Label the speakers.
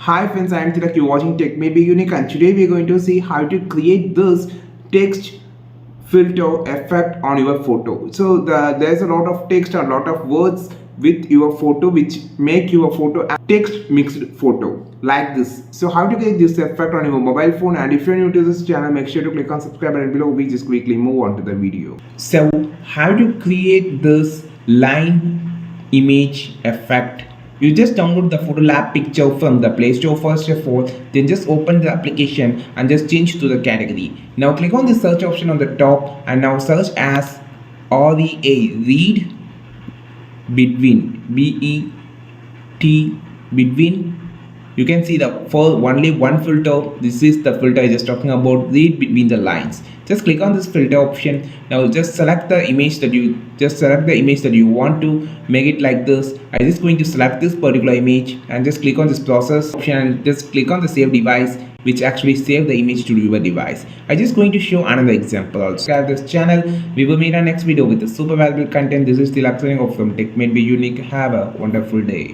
Speaker 1: Hi friends, I am Tilak. You're watching Tech May Be Unique, and today we are going to see how to create this text filter effect on your photo. So there's a lot of text and a lot of words with your photo which make your photo a text mixed photo like this. So how to get this effect on your mobile phone, and if you're new to this channel, make sure to click on subscribe button below. We just quickly move on to the video. So how to create this line image effect. You just download the photolab picture from the Play Store first of all, then just open the application and just change to the category. Now click on the search option on the top and now search as REA, read between, BET, between. You can see the for only one filter. This is the filter I just talking about, read between the lines. Just click on this filter option. Now just select the image that you want to make it like this. I'm just going to select this particular image and just click on this process option and just click on the save device, which actually save the image to your device. I'm just going to show another example also. Subscribe this channel. We will meet our next video with the super valuable content. This is the lecturing of from Tech Made Be Unique. Have a wonderful day.